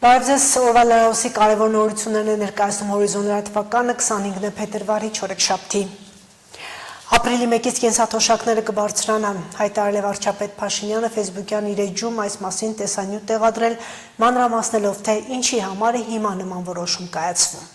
Բարև օրվա լրահոսի կարևոր նորություններն է ներկայացնում Հորիզոն լրատվականը 25 փետրվարի չորեքշաբթի։ Ապրիլի 1-ից կենսաթոշակները կբարձրանան, հայտարարել է վարչապետ Փաշինյանը Facebook-յան իր էջում այս մասին տեսանյութ տեղադրել, մանրամասնելով, թե ինչի համար է հիմա նման որոշում կայացվում։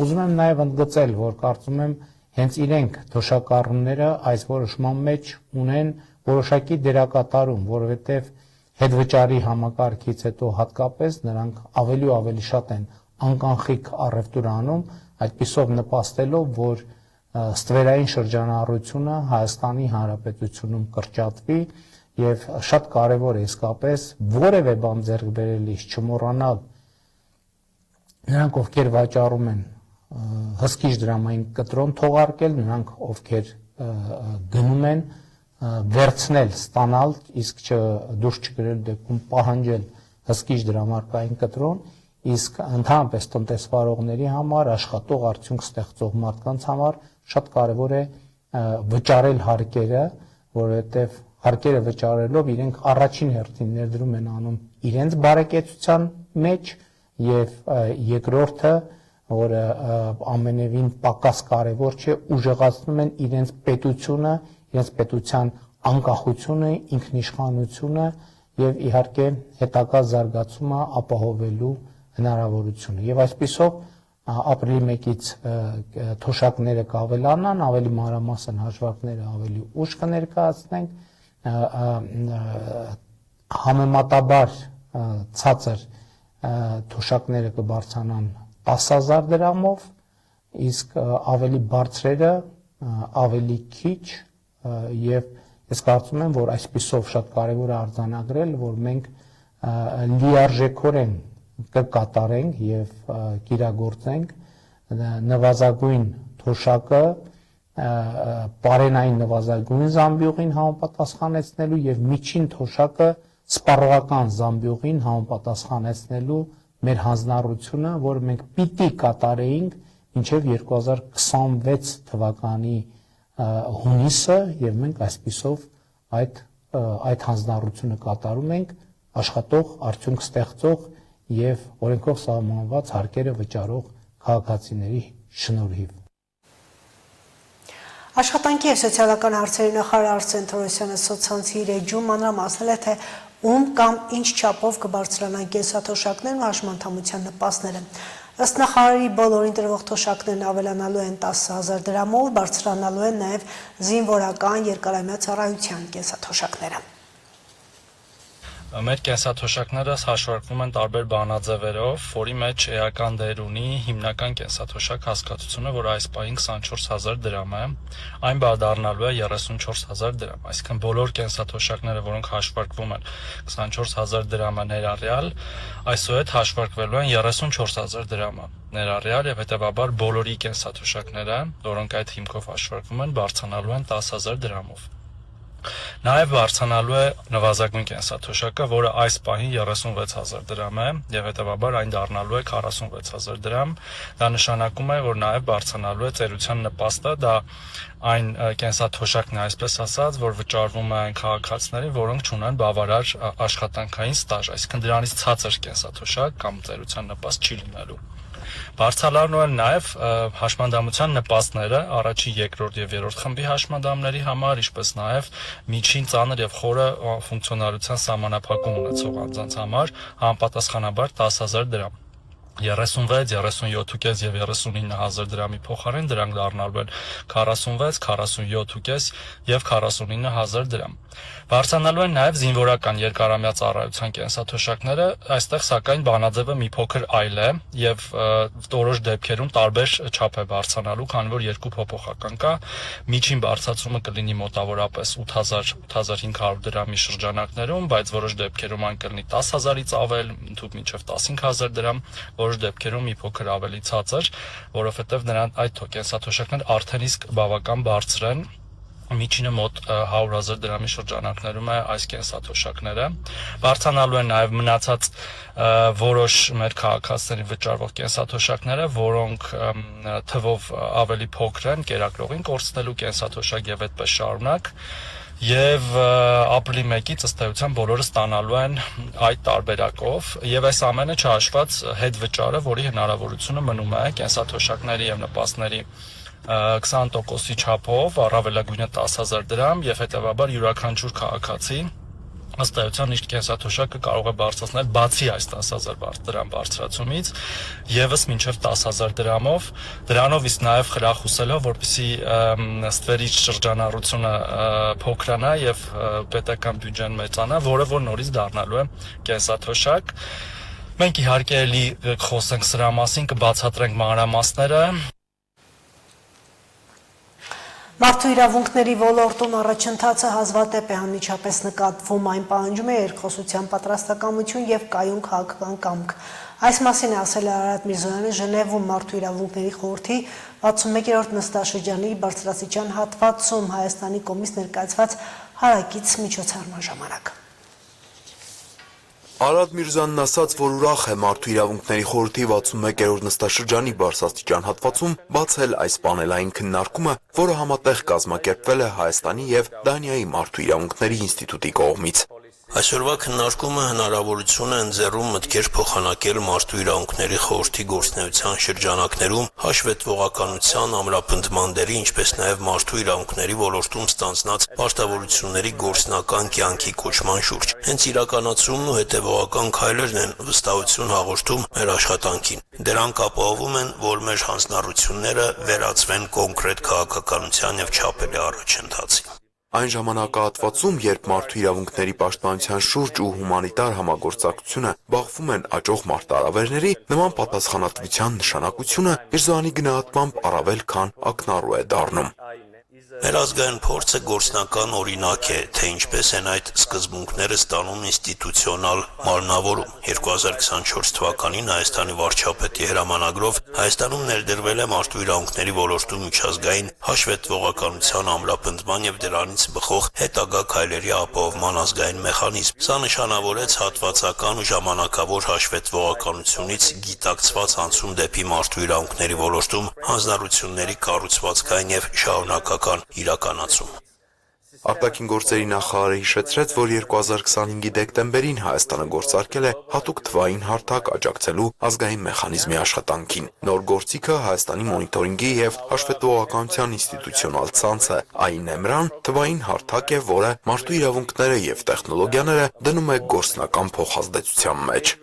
Ուզում եմ նաև ընդգծել, որ կարծում եմ հենց իրենք թոշակառուները այս որոշման մեջ ունեն որոշակի դերակատարում, որովհետև հետվճարի համակարգից հետո հատկապես նրանք ավելի ու ավելի շատ են անկանխիկ առևտուր անում, այդպիսով նպաստելով, որ ստվերային շրջանառությունը Հայաստանի Հանրապետությունում կրճատվի եւ շատ կարեւոր է իսկապես որևէ բան ձեռք բերելիս չմոռանալ նրանք, ովքեր վաճառում են հսկիչ դրամային կտրոն թողարկել, նրանք, ովքեր գնում են վերցնել, ստանալ, իսկ դուրս չգրել դեպքում պահանջել հսկիչ դրամարկային կտրոն, իսկ ընդհանրապես տնտեսվարողների համար, աշխատող արդյունք ստեղծող մարդկանց համար շատ կարևոր է վճարել հարկերը, որովհետև հարկերը վճարելով իրենք առաջին հերթին ներդրում են անում իրենց բարեկեցության մեջ եւ երկրորդը, որը ամենևին պակաս կարևոր չէ, ուժեղացնում են իրենց պետությունը, իրենց պետության անկախությունը, ինքնիշխանությունը եւ իհարկե հետագա զարգացումը ապահովելու հնարավորությունը։ Եվ այսպիսով ապրիլի 1-ից թոշակները կավելանան, ավելի մանրամասն հաշվարկները ավելի ուշ կներկայացնենք, համեմատաբար ցածր թոշակները կբարձրանան 10,000 դրամով, իսկ ավելի բարձրերը ավելի քիչ եւ ես կարծում եմ, որ այսպիսով շատ կարևոր է արձանագրել, որ մենք լիարժեքորեն կկատարենք եւ կիրագործենք նվազագույն թոշակը պարենային նվազագույն զամբյուղին համապատասխանեցնելու եւ միջին թոշակը սպառողական զամբյուղին համապատասխանեցնելու մեր հանձնառությունը, որ մենք պիտի կատարեինք մինչև 2026 թվականի հունիսը եւ մենք այսպիսով այդ հանձնառությունը կատարում ենք աշխատող, արդյունք ստեղծող եւ օրենքով սահմանված հարկերը վճարող քաղաքացիների շնորհիվ։ Աշխատանքի եւ սոցիալական հարցերի նախարար Արսեն Թորոսյանը սոցցանցի իր էջում մանրամասնել է, թե ում կամ ինչ չափով կբարձրանան կենսաթոշակներն ու հաշմանդամության նպաստները։ Ըստ նախարարի բոլորին տրվող թոշակներն ավելանալու են 10,000 դրամով, բարձրանալու են նաև զինվորական երկարամյա ծառայության կենսաթոշակները։ Մեր կենսաթոշակները հաշվարկվում են տարբեր բանաձևերով, որի մեջ էական դեր ունի հիմնական կենսաթոշակ հասկացությունը, որ այս պահին 24,000 դրամ է, այն բադառնալու է 34,000 դրամ, այսինքն բոլոր կենսաթոշակները, որոնք հաշվարկվում են 24,000 դրամը ներառյալ, այսուհետ հաշվարկվելու են 34,000 դրամը ներառյալ եւ հետեւաբար բոլորի կենսաթոշակները, որոնք այդ հիմքով հաշվարկվում են, բարձրանալու են 10,000 դրամով։ Նաև բարձրանալու է նվազագույն կենսաթոշակը, որը այս պահին 36,000 դրամ է եւ հետեւաբար այն դառնալու է 46,000 դրամ։ Դա նշանակում է, որ նաև բարձրանալու է ծերության նպաստը, դա այն կենսաթոշակն է, այսպես ասած, որ վճարվում է այն քաղաքացիներին, որոնք ունեն բավարար աշխատանքային ստաժ, այսինքն դրանից ցածր կենսաթոշակ կամ ծերության նպաստ չի լինելու։ Բարձրալարն են նաև հաշմանդամության նպաստները առաջին, երկրորդ եւ երրորդ խմբի հաշմանդամների համար, ինչպես նաև միջին, ծանր եւ խորը ֆունկցիոնալության սահմանափակում ունեցող անձանց համար համապատասխանաբար 10,000 դրամ։ 36, 37.5 եւ 39,000 դրամի փոխարեն դրանք դառնալու են 46, 47.5 եւ 49,000 դրամ։ Բարձրանալու են նաև զինվորական երկարամյա ծառայության կենսաթոշակները, այստեղ սակայն բանաձևը մի փոքր այլ է եւ որոշ դեպքերում տարբեր չափ է բարձրանալու, քանի որ երկու փոփոխական կա։ Միջին բարձրացումը կլինի մոտավորապես 8,000-8,500 դրամի շրջանակներում, բայց որոշ դեպքերում այն կլինի 10,000-ից ավել, ընդհանուր մինչև 15,000 դրամ, որոշ դեպքերում մի փոքր ավելի ցածր, որովհետեւ նրանց այդ կենսաթոշակները արդեն իսկ բավական բարձր են միջինը մոտ 100,000 դրամի շրջանակներում է այս կենսաթոշակները։ Բարձրանալու են նաև մնացած որոշ մեր քաղաքացիների վճարվող կենսաթոշակները, որոնք թվով ավելի փոքր են, կերակրողին կորցնելու կենսաթոշակ եւ այդպես շարունակ։ Եվ ապրիլի 1-ից ըստ էության բոլորը ստանալու են այդ տարբերակով եւ այս ամենը չհաշված հետվճարը, որի հնարավորությունը մնում է կենսաթոշակների եւ նպաստների 20%-ի չափով, առավելագույնը 10,000 դրամ եւ հետեւաբար յուրաքանչյուր քաղաքացի ըստ էության իր կենսաթոշակը կարող է բարձրացնել բացի այս 10,000 դրամ բարձրացումից եւս մինչեւ 10,000 դրամով, դրանով իսկ նաեւ խրախուսելով, որպեսզի ստվերի շրջանառությունը փոքրանա եւ պետական բյուջեն մեծանա, որը որ նորից դառնալու է կենսաթոշակ։ Մենք իհարկե էլի խոսենք սրա մասին, կբացատրենք մանրամասները։ Մարդու իրավունքների ոլորտում առաջընթացը հազվադեպ է անմիջապես նկատվում, այն պահանջում է երկխոսության պատրաստակամություն եւ կայուն քաղաքական կամք։ Այս մասին է ասել Արարատ Միրզոյանը Ժնևում Մարդու իրավունքների խորհրդի 61-րդ նստաշրջանի բարձրաստիճան հատվածում Հայաստանի կողմից ներկայացված հարակից միջոցառման ժամանակ։ Արարատ Միրզոյանն ասաց, որ ուրախ է Մարդու իրավունքների խորհրդի 61-րդ նստաշրջանի բարձրաստիճան հատվածում բացել այս պանելային քննարկումը, որը համատեղ կազմակերպվել է Հայաստանի եւ Դանիայի Մարդու իրավունքների ինստիտուտի կողմից։ Այսօրվա քննարկումը հնարավորություն է ընձեռում մտքեր փոխանակել Մարդու իրավունքների խորհրդի գործունեության շրջանակներում հաշվետվողականության, ամրապնդման դերի, ինչպես նաև մարդու իրավունքների ոլորտում ստանձնած պարտավորությունների գործնական կյանքի կոչման շուրջ։ Հենց իրականացումն ու հետևողական քայլերն են վստահություն հաղորդում մեր աշխատանքին։ Դրանք ապահովում են, որ մեր հանձնառությունները վերածվեն կոնկրետ քաղաքականության եւ չափելի առաջընթացի։ Այն ժամանակահատվածում, երբ մարդու իրավունքների պաշտպանության շուրջ ու հումանիտար համագործակցությունը բախվում են աճող մարտահրավերների, նման պատասխանատվության նշանակությունը Միրզոյանի գնահատմամբ առավել քան ակնառու է դառնում։ Մեր ազգային փորձը գործնական օրինակ է, թե ինչպես են այդ սկզբունքները ստանում ինստիտուցիոնալ մարմնավորում։ 2024 թվականին Հայաստանի վարչապետի հրամանագրով Հայաստանում ներդրվել է մարդու իրավունքների ոլորտում միջազգային հաշվետվողականության ամրապնդման եւ դրանից բխող հետագա քայլերի ապահովման ազգային մեխանիզմ։ Սա նշանավորեց հատվածական ու ժամանակավոր հաշվետվողականությունից գիտակցված անցում դեպի մարդու իրավունքների ոլորտում հանձնառությունների կառուցվածքային եւ շարունակական իրականացում։ Արտաքին գործերի նախարարը հիշեցրեց, որ 2025-ի դեկտեմբերին Հայաստանը գործարկել է հատուկ թվային հարթակ աջակցելու ազգային մեխանիզմի աշխատանքին։ Նոր գործիքը Հայաստանի մոնիտորինգի եւ հաշվետվողականության ինստիտուցիոնալ ցանցը (INEMRAN) թվային հարթակ է, որը մարդու իրավունքները եւ տեխնոլոգիաները դնում է գործնական փոխազդեցության մեջ։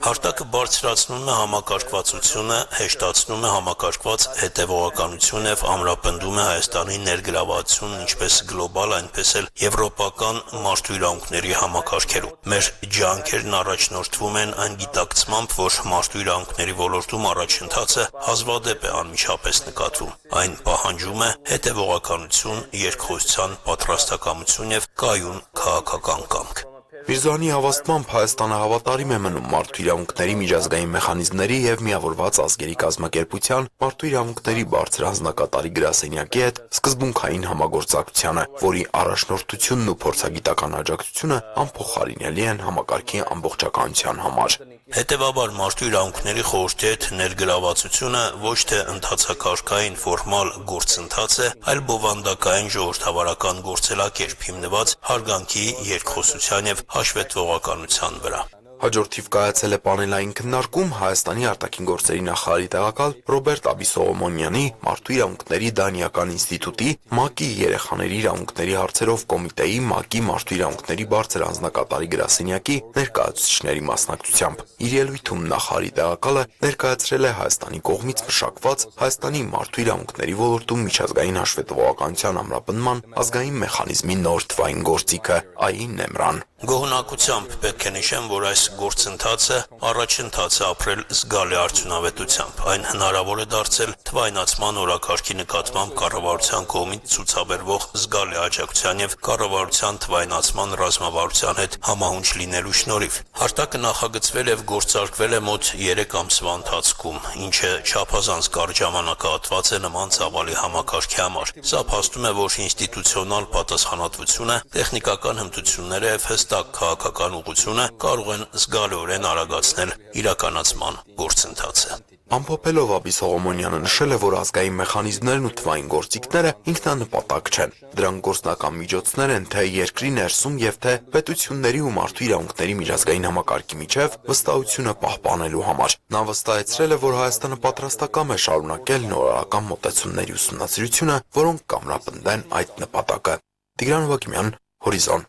Հարթակը բարձրացնում է համակարգվածությունը, հեշտացնում է համակարգված հետևողականություն եւ ամրապնդում է Հայաստանի ներգրավվածությունն ինչպես գլոբալ, այնպես էլ եվրոպական մարդու իրավունքների համակարգերում։ Մեր ջանքերն առաջնորդվում են այն գիտակցմամբ, որ մարդու իրավունքների ոլորտում առաջընթացը հազվադեպ է անմիջապես նկատվում։ Այն պահանջում է հետևողականություն, երկխոսության պատրաստակամություն եւ կայուն քաղաքական կամք։ Միրզոյանի հավաստմամբ Հայաստանը հավատարիմ է մնում մարդու իրավունքների միջազգային մեխանիզմների եւ միավորված ազգերի կազմակերպության մարդու իրավունքների բարձր հանձնակատարի գրասենյակի հետ սկզբունքային համագործակցությանը, որի առաջնորդությունն ու փորձագիտական աջակցությունը անփոխարինելի են համակարգի ամբողջականության համար։ Հետևաբար մարդու իրավունքների խորհրդի հետ ներգրավվածությունը ոչ թե ընթացակարգային ֆորմալ գործընթաց է, այլ բովանդակային ժողովրդավարական գործելակերպ հիմնված հարգանքի, երկխոսության եւ հաշվետվողականության վրա։ Հաջորդ թիվ կայացել է պանելային քննարկում Հայաստանի արտաքին գործերի նախարարի տեղակալ Ռոբերտ Աբիսողոմոնյանի, Մարդու իրավունքների դանիական ինստիտուտի, ՄԱԿ-ի երեխաների իրավունքների հարցերով կոմիտեի, ՄԱԿ-ի մարդու իրավունքների բարձր հանձնակատարի գրասենյակի ներկայացուցիչների մասնակցությամբ։ Իր ելույթում նախարարի տեղակալը ներկայացրել է Հայաստանի կողմից մշակված Հայաստանի մարդու իրավունքների ոլորտում միջազգային հաշվետվողականության ամրապնդման ազգային մեխանիզմի նոր թվային գործիքը (INEMRAN)։ Գոհունակությամբ պետք է նշեմ, որ այս գործընթացը առաջընթաց է ապրել զգալի արդյունավետությամբ։ Այն հնարավոր է դարձել թվայնացման օրակարգի նկատմամբ կառավարության կողմից ցուցաբերվող զգալի աջակցության եւ կառավարության թվայնացման ռազմավարության հետ համահունչ լինելու շնորհիվ։ Հարտակը նախագծվել եւ գործարկվել է մոտ 3 ամսվա ընթացքում, ինչը չափազանց կարճ ժամանակահատված է նման ծավալի համակարգի համար։ Սա փաստում է, որ ինստիտուցիոնալ պատասխանատվությունը, տեխնիկական հմտությունները եւ հստակ քաղաքական ուղղությունը կարող են զգալիորեն արագացնել իրականացման գործընթացը։ Ամփոփելով Աբի Սողոմոնյանը նշել է, որ ազգային մեխանիզմներն ու թվային գործիքները ինքնանպատակ չեն։ Դրանք գործնական միջոցներ են թե երկրի ներսում եւ թե պետությունների ու մարդու իրավունքների միջազգային համակարգի միջև վստահությունը պահպանելու համար։ Նա վստահեցրել է, որ Հայաստանը պատրաստակամ է շարունակել նորարարական մոտեցումների ուսումնասիրությունը, որոնք կամրապնդեն այդ նպատակը։ Տիգրան Հովակիմյան, Հորիզոն։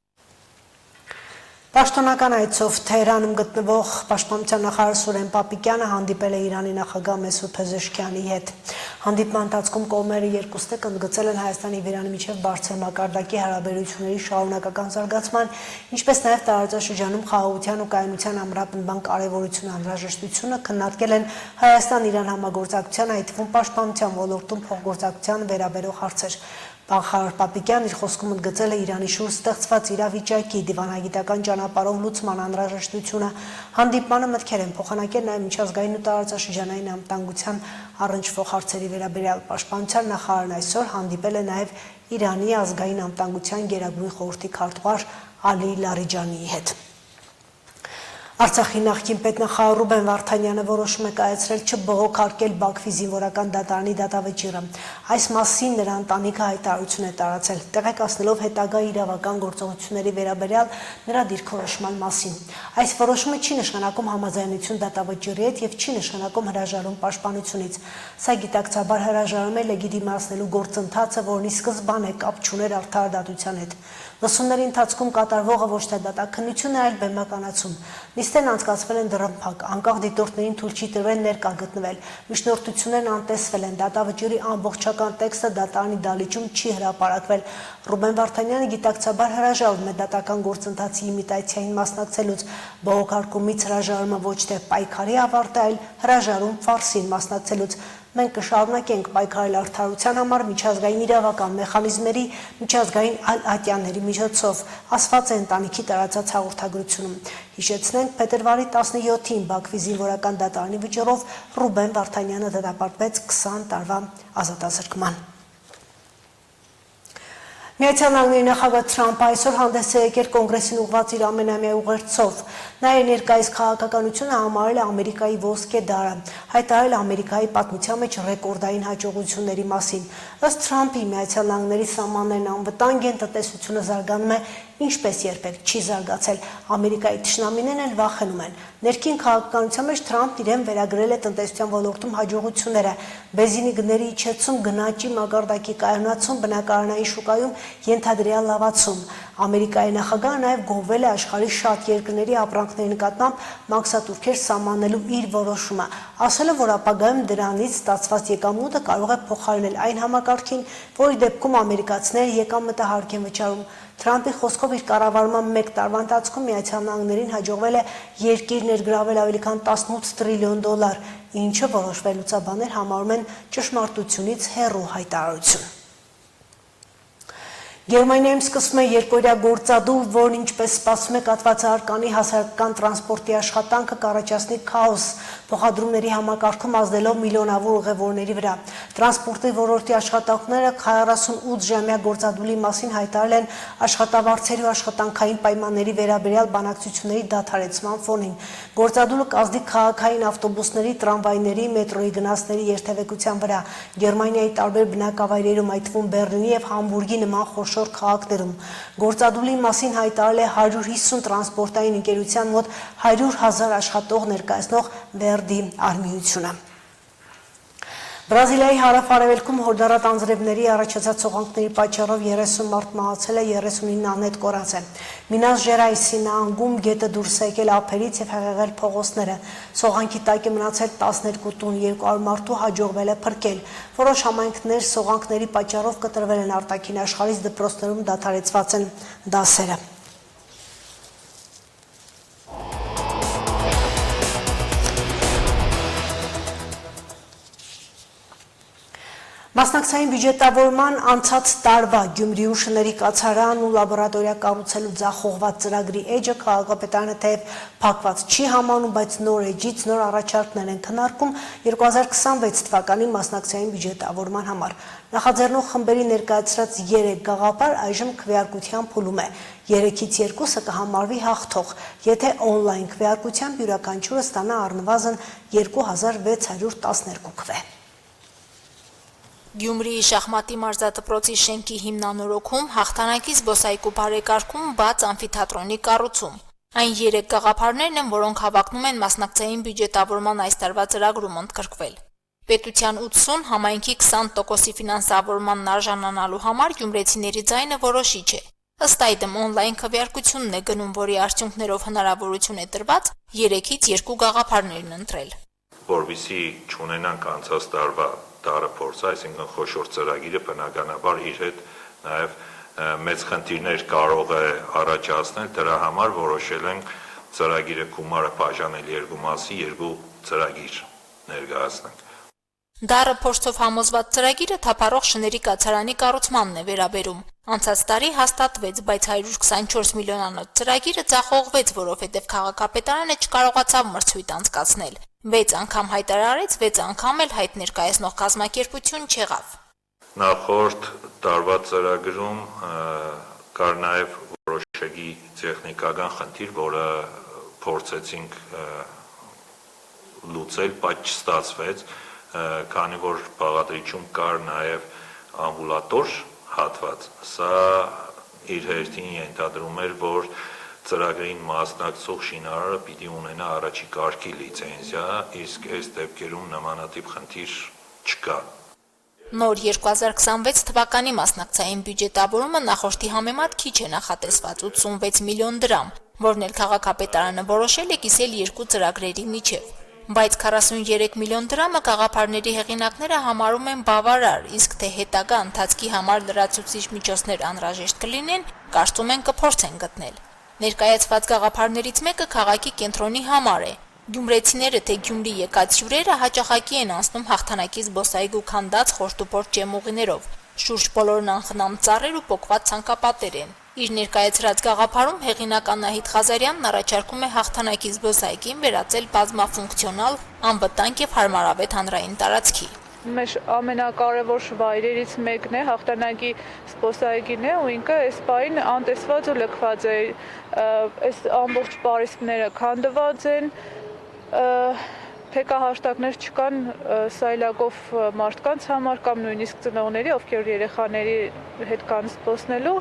Պաշտոնական այցով Թեհրանում գտնվող Պաշտպանության նախարար Սուրեն Պապիկյանը հանդիպել է Իրանի նախագահ Մեսուդ Փեզեշքիանի հետ։ Հանդիպման ընթացքում կողմերը երկուստեք ընդգծել են Հայաստանի եւ Իրանի միջև բարձր մակարդակի հարաբերությունների շարունակական զարգացման, ինչպես նաեւ տարածաշրջանում խաղաղության ու կայունության ամրապնդման կարեւորությունը անհրաժեշտությունը քննարկել են Հայաստան-Իրան համագործակցության, այդ թվում պաշտպանության ոլորտում փոխգործակցության վերաբերող հարցեր։ Նախարար Պապիկյանն իր խոսքում ընդգծել է Իրանի շուրջ ստեղծված իրավիճակի դիվանագիտական ճանապարհով լուծման անհրաժեշտությունը։ Հանդիպմանը մտքեր են փոխանակել նաև միջազգային ու տարածաշրջանային անվտանգության առնչվող հարցերի վերաբերյալ։ Պաշտպանության նախարարն այսօր հանդիպել է նաև Իրանի ազգային անվտանգության գերագույն խորհրդի քարտուղար Ալի Լարիջանիի հետ։ Արցախի նախկին պետնախարար Ռուբեն Վարդանյանը որոշում է կայացրել չբողոքարկել Բաքվի զինվորական դատարանի դատավճիռը։ Այս մասին նրա ընտանիքը հայտարարություն է տարածել, տեղեկացնելով հետագա իրավական գործողությունների վերաբերյալ նրա դիրքորոշման մասին։ Այս որոշումը չի նշանակում համաձայնություն դատավճիռի հետ եւ չի նշանակում հրաժարում պաշտպանությունից։ Սա գիտակցաբար հրաժարում է լեգիտիմացնելու գործընթացը, որն ի սկզբանե կապ չուներ արդարադատության հետ։ Լսումների ընթացքում կատարվողը ոչ թե դատաքննություն է, այլ բեմականացում։ Նիստերն անցկացվել են դռնփակ, անկախ դիտորդներին թույլ չի տրվել ներկա գտնվել։ Միջնորդություններն անտեսվել են, դատավճիռի ամբողջական տեքստը դատարանի դալիճում չի հրապարակվել։ Ռուբեն Վարդանյանը գիտակցաբար հրաժարվում է դատական գործընթացի իմիտացիային մասնակցելուց։ Բողոքարկումից հրաժարումը ոչ թե պայքարի ավարտ է, այլ հրաժարում ֆարսին մասնակցելուց։ Մենք կշարունակենք պայքարել արդարության համար միջազգային իրավական մեխանիզմների, միջազգային այլ ատյանների միջոցով, ասված է ընտանիքի տարածած հաղորդագրությունում։ Հիշեցնենք, փետրվարի 17-ին Բաքվի զինվորական դատարանի վճռով Ռուբեն Վարդանյանը դատապարտվեց 20 տարվա ազատազրկման։ Միացյալ Նահանգների նախագահ Թրամփը այսօր հանդես է եկել կոնգրեսին ուղղված իր ամենամյա ուղերձով։ Նա իր ներկայիս քաղաքականությունը համարել է Ամերիկայի ոսկե դարը, հայտարարել Ամերիկայի պատմության մեջ ռեկորդային հաջողությունների մասին։ Ըստ Թրամփի, Միացյալ Նահանգների սահմաններն անվտանգ են, տնտեսությունը զարգանում է, ինչպես երբեք չի զարգացել։ Ամերիկայի թշնամիներն էլ վախենում են։ Ներքին քաղաքականության մեջ Թրամփն իրեն վերագրել է տնտեսության ոլորտում հաջողությունները, բենզինի գների իջեցում, գնաճի մակարդակի կայունացում, բնակարանային շուկայում ենթադրյալ լավացում։ Ամերիկայի նախագահը նաև գովվել է աշխարհի շատ երկրների ապրանքների նկատմամբ մաքսատուրքեր սահմանելու իր որոշումը, ասել է, որ ապագայում դրանից ստացված եկամուտը կարող է փոխարինել այն համակարգին, որի դեպքում ամերիկացիները եկամուտը հարկ են վճարում։ Թրամփի խոսքով իր կառավարման 1 տարվա ընթացքում Միացյալ Նահանգներին հաջողվել է երկիր ներգրավել ավելի քան 18 տրիլիոն դոլար, ինչը որոշ վերլուծաբաններ համարում են ճշմարտությունից հեռու հայտարարություն։ Գերմանիայում սկսվում է երկօրյա գործադուլ, որն ինչպես սպասվում է կաթված արկանի հասարակական տրանսպորտի աշխատանքը կառաջացնի քաոս, փոխադրումների համակարգում ազդելով միլիոնավոր ուղևորների վրա։ Տրանսպորտի ոլորտի աշխատողները 48-ժամյա գործադուլի մասին հայտարարել են աշխատավարձերի ու աշխատանքային պայմանների վերաբերյալ բանակցությունների դադարեցման ֆոնին։ Գործադուլը կազդի քաղաքային ավտոբուսների, տրամվայների, մետրոյի գնացների երթևեկության վրա։ Գերմանիայի տարբեր բնակավայրերում, այդ թվում Բեռլինի եւ Համբուրգի նման խոշոր քաղաքներում։ Գործադուլի մասին հայտարարել է 150 տրանսպորտային ընկերության մոտ 100,000 աշխատող ներկայացնող Verdi արմիությունը։ Բրազիլիայի հարավ-արևելքում հորդառատ անձրևների առաջացած սողանքների պատճառով 30 մարդ մահացել է, 39 անհետ կորած է։ Մինաս Ժերայսի նահանգում գետը դուրս է եկել ափերից եւ հեղեղել փողոցները։ Սողանքի տակ է մնացել 12 տուն, 200 մարդու հաջողվել է փրկել։ Որոշ համայնքներ սողանքների պատճառով կտրվել են արտաքին աշխարհից, դպրոցներում դադարեցված են դասերը։ Մասնակցային բյուջետավորման անցած տարվա Գյումրիու շների կացարան ու լաբորատորիա կառուցելու ձախողված ծրագրի էջը քաղաքապետարանը թեև փակված չի համանում, բայց նոր էջից նոր առաջարկներ են քննարկում 2026 թվականի մասնակցային բյուջետավորման համար։ Նախաձեռնող խմբերի ներկայացրած 3 գաղափար այժմ քվեարկության փուլում է։ 3-ից 2-ը կհամարվի հաղթող, եթե օնլայն քվեարկությամբ յուրաքանչյուրը ստանա առնվազն 2612 քվե։ Գյումրիի շախմատի մարզադպրոցի շենքի հիմնանորոգում, հաղթանակի զբոսայգու բարեկարգում, բաց ամֆիթատրոնի կառուցում։ Այն 3 գաղափարներն են, որոնք հավակնում են մասնակցային բյուջետավորման այս տարվա ծրագրում ընդգրկվել։ Պետության 80, համայնքի 20%-ի ֆինանսավորմանն արժանանալու համար գյումրեցիների ձայնը որոշիչ է։ Ըստ այդմ օնլայն քվեարկությունն է գնում, որի արդյունքներով հնարավորություն է տրված 3-ից 2 գաղափարներն ընտրել։ Որպեսզի չունենանք անցած տարվա տարը փորձը, այսինքն խոշոր ծրագիրը բնականաբար իր հետ նաև մեծ խնդիրներ կարող է առաջացնել, դրա համար որոշել ենք ծրագիրը գումարը բաժանել 2 մասի, 2 ծրագիր ներկայացնենք։ Դառը փորձով համոզված ծրագիրը թափառող շների կացարանի կառուցմանն է վերաբերում։ Անցած տարի հաստատվեց, բայց 124 միլիոնանոց ծրագիրը ձախողվեց, որովհետև քաղաքապետարանը չկարողացավ մրցույթ անցկացնել։ 6 անգամ հայտարարեց, 6 անգամ էլ հայտ ներկայացնող կազմակերպություն չեղավ։ Նախորդ տարվա ծրագրում կար նաև որոշակի տեխնիկական խնդիր, որը փորձեցինք լուծել, բայց չստացվեց, քանի որ բաղադրիչում կար նաև ամբուլատոր հատված, սա իր հերթին ենթադրում էր, որ ծրագրին մասնակցող շինարարը պիտի ունենա առաջի կարգի լիցենզիա, իսկ այս դեպքերում նմանատիպ խնդիր չկա։ Նոր 2026 թվականի մասնակցային բյուջետավորումը նախորդի համեմատ քիչ է նախատեսված 86 միլիոն դրամ, որն էլ քաղաքապետարանը որոշել է կիսել 2 ծրագրերի միջև։ Բայց 43 միլիոն դրամը գաղափարների հեղինակները համարում են բավարար, իսկ թե հետագա ընթացքի համար լրացուցիչ միջոցներ անհրաժեշտ կլինեն, կարծում են կփորձեն գտնել։ Ներկայացված գաղափարներից մեկը քաղաքի կենտրոնի համար է։ Գյումրեցիները թե Գյումրի եկած հյուրերը հաճախակի են անցնում հաղթանակի զբոսայգու քանդած խորտուպորտ ջեմուղիներով։ Շուրջ բոլորն անխնամ ծառեր ու պոկված ցանկապատեր են։ Իր ներկայացրած գաղափարում հեղինակ Անահիտ Ղազարյանն առաջարկում է հաղթանակի զբոսայգին վերածել բազմաֆունկցիոնալ, անվտանգ եւ հարմարավետ հանրային տարածքի։ Մեր ամենակարևոր վայրերից մեկն է հաղթանակի զբոսայգին է ու ինքը այս պահին անտեսված ու լքված է։ Այս ամբողջ պարիսպները քանդված են, փեկահաշտակներ չկան սայլակով մարդկանց համար կամ նույնիսկ ծնողների, ովքեր երեխաների հետ կան զբոսնելու,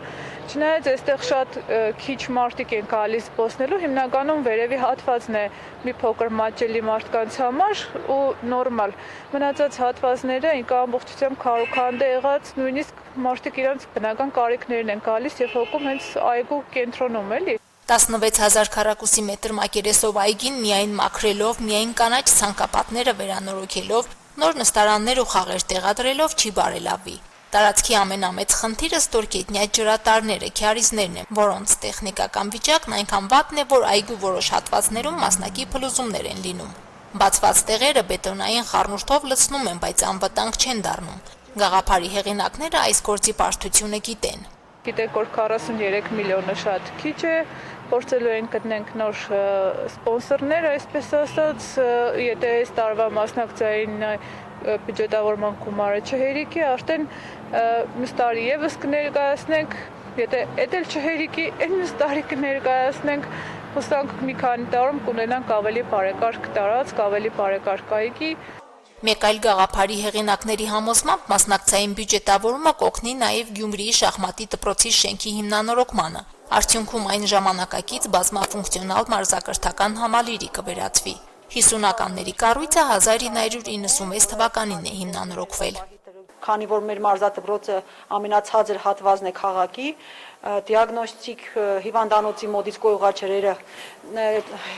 չնայած այստեղ շատ քիչ մարդիկ են գալիս զբոսնելու, հիմնականում վերևի հատվածն է մի փոքր մատչելի մարդկանց համար ու նորմալ։ Մնացած հատվածները ինքը ամբողջությամբ քարոքանդ է եղած, նույնիսկ մարդիկ իրենց բնական կարիքներն են գալիս եւ հոգում հենց այգու կենտրոնում էլի։ 16000 քառակուսի մետր մակերեսով այգին միայն մաքրելով, միայն կանաչ ցանկապատները վերանորոգելով, նոր նստարաններ ու խաղեր տեղադրելով չի բարելավի։ Տարածքի ամենամեծ խնդիրը ստորգետնյա ջրատարները, քյարիզներն են, որոնց տեխնիկական վիճակն այնքան վատն է, որ այգու որոշ հատվածներում մասնակի փլուզումներ են լինում։ Բացված տեղերը բետոնային խառնուրդով լցնում են, բայց անվտանգ չեն դառնում։ Գաղափարի հեղինակները այս գործի բարդությունը գիտեն։ Գիտեք, որ 43 միլիոնը շատ քիչ է, փորձելու ենք գտնենք նոր սպոնսորներ, այսպես ասած, եթե այս տարվա մասնակցային բյուջետավորման գումարը չհերիքի, արդեն մյուս տարի եւս կներկայացնենք, եթե էդ էլ չհերիքի, այն մյուս տարի կներկայացնենք, հուսանք մի քանի տարում կունենանք ավելի բարեկարգ տարածք, ավելի բարեկարգ այգի։ Մեկ այլ գաղափարի հեղինակների համոզմամբ մասնակցային բյուջետավորումը կօգնի նաև Գյումրիի շախմատի դպրոցի շենքի հիմնանորոգմանը։ Արդյունքում այն ժամանակակից բազմաֆունկցիոնալ մարզակրթական համալիրի կվերածվի։ 50-ականների կառույցը 1996 թվականին է հիմնանորոգվել։ Քանի որ մեր մարզադպրոցը ամենացածր հատվածն է քաղաքի, դիագնոստիկ հիվանդանոցի մոտից գոյղաճրերը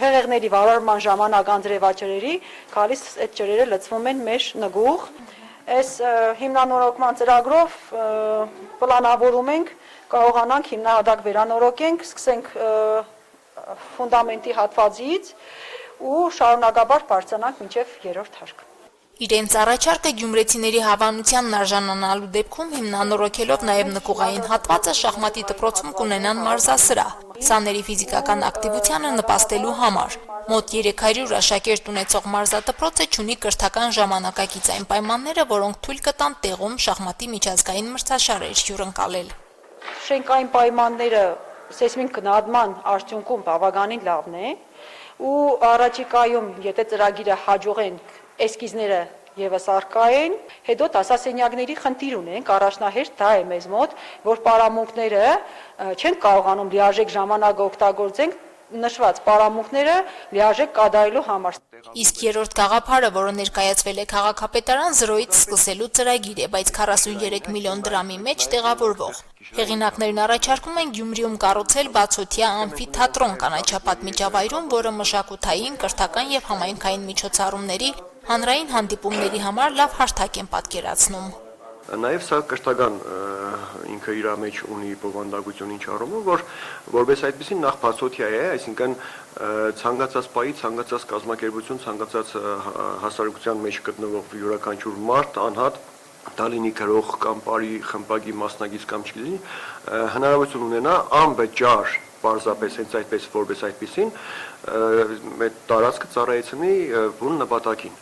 հեղեղների վարարման ժամանակ անձրևաճրերի գալիս այդ ջրերը լցվում են մեր նգուղ։ Այս հիմնանորոգման ծրագրով պլանավորում ենք կարողանանք հիմնահատակ վերանորոգենք, սկսենք ֆունդամենտի հատվածից ու շարունակաբար բարձրանանք մինչև երրորդ հարկ։ Իրենց առաջարկը գյումրեցիների հավանությանն արժանանալու դեպքում հիմնանորոգելով նաև նկուղային հատվածը շախմատի դպրոցում կունենան մարզասրահ, սաների ֆիզիկական ակտիվությանը նպաստելու համար։ Մոտ 300 աշակերտ ունեցող մարզադպրոցը չունի կրթական ժամանակակից այն պայմանները, որոնք թույլ կտան տեղում շախմատի միջազգային մրցաշարեր հյուրընկալել։ Շենքային պայմանները սեյսմիկ գնահատման արդյունքում բավականին լավն է ու առաջիկայում, եթե ծրագիրը հաջողեն էսկիզները եւս արկա են, հետո դասասենյակների խնդիր ունենք, առաջնահերթ դա է մեզ մոտ, որ պարամունքները չեն կարողանում լիարժեք ժամանակ օգտագործենք նշված պարամունքները լիարժեք կատարելու համար։ Իսկ երրորդ գաղափարը, որը ներկայացվել է քաղաքապետարան 0-ից սկսելու ծրագիր է, բայց 43 միլիոն դրամի մեջ տեղավորվող։ Հեղինակներն առաջարկում են Գյումրիում կառուցել բացօթյա ամֆիթատրոն կանաչապատ միջավայրում, որը մշակութային, կրթական եւ համայնքային միջոցառումների, հանրային հանդիպումների համար լավ հարթակ են պատկերացնում։ Նաև սա կրթական ինքը իր մեջ ունի բովանդակություն ինչ առումով, որ որպես այդպեսին նախ բացօթյա է, այսինքն ցանկացած պայի, ցանկացած կազմակերպություն, ցանկացած հասարակության մեջ գտնվող յուրաքանչյուր մարդ, անհատ դա լինի գրող կամ բարի խմբակի մասնակից կամ չլինի, հնարավորություն ունենա անվճար պարզապես հենց այդպես որպես այդպեսին այդ տարածքը ծառայեցնի բուն նպատակին։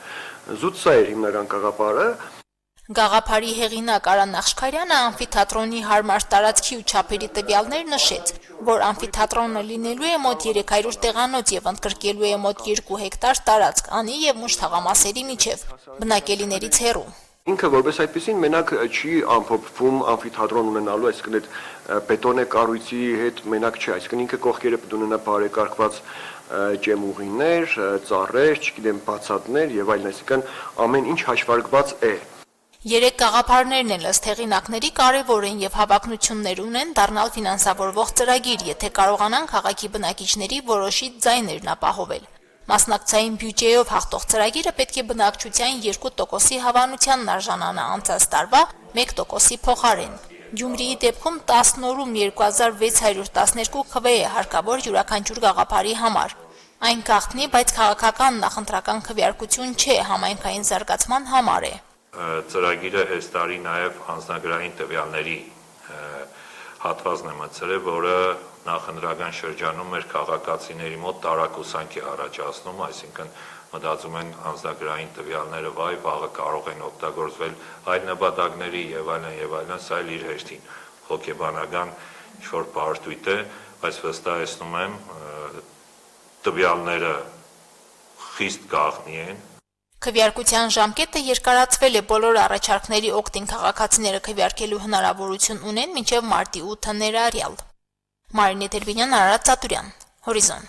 Զուտ սա էր հիմնական գաղափարը։ Գաղափարի հեղինակ Արան Նախշքարյանը ամֆիթատրոնի հարմար տարածքի ու չափերի տվյալներ նշեց, որ ամֆիթատրոնը լինելու է մոտ 300 տեղանոց եւ ընդգրկելու է մոտ 2 հեկտար տարածք, անի եւ մուշ թաղամասերի միջև, բնակելիներից հեռու։ Ինքը որպես այդպեսին մենակ չի ամփոփվում ամֆիթատրոն ունենալու, այսինքն այդ բետոնե կառույցի հետ մենակ չէ, այսինքն ինքը կողքերը պետք ունենա բարեկարգված ջեմուղիներ, ծառեր, չգիտեմ, բացատներ եւ այլն, այսինքն ամեն ինչ հաշվարկված է։ Երեք գաղափարներն են ըստ հեղինակների կարևոր են եւ հավակնություններ ունեն դառնալ ֆինանսավորվող ծրագիր, եթե կարողանան քաղաքի բնակիչների որոշիչ ձայներն ապահովել։ Մասնակցային բյուջեով հաղթող ծրագիրը պետք է բնակչության 2%-ի հավանությանն արժանանա անցած տարվա 1%-ի փոխարեն։ Գյումրիի դեպքում 10 օրում 2612 քվ է հարկավոր յուրաքանչյուր գաղափարի համար։ Այն գաղտնի, բայց քաղաքական նախընտրական քվեարկություն չէ, համայնքային զարգացման համար է։ Ծրագիրը այս տարի նաև անձնագրային տվյալների հատվածն է մտցրել, որը նախընտրական շրջանում մեր քաղաքացիների մոտ տարակուսանք է առաջացնում, այսինքն մտածում են անձնագրային տվյալները վաղը կարող են օգտագործվել այլ նպատակների եւ այլն, սա էլ իր հերթին հոգեբանական ինչ-որ պարտույտ է, բայց վստահեցնում եմ տվյալները խիստ գաղտնի են։ Քվեարկության ժամկետը երկարացվել է, բոլոր առաջարկների օգտին քաղաքացիները քվեարկելու հնարավորություն ունեն մինչև մարտի 8-ը ներառյալ։ Մարինե Տերբինյան, Արարատ Ծատուրյան, Հորիզոն։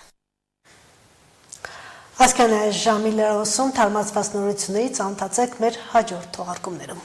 Այսքան է ժամի լրահոսում թարմացված նորություններից, անթացեք մեր հաջորդ թողարկումներում։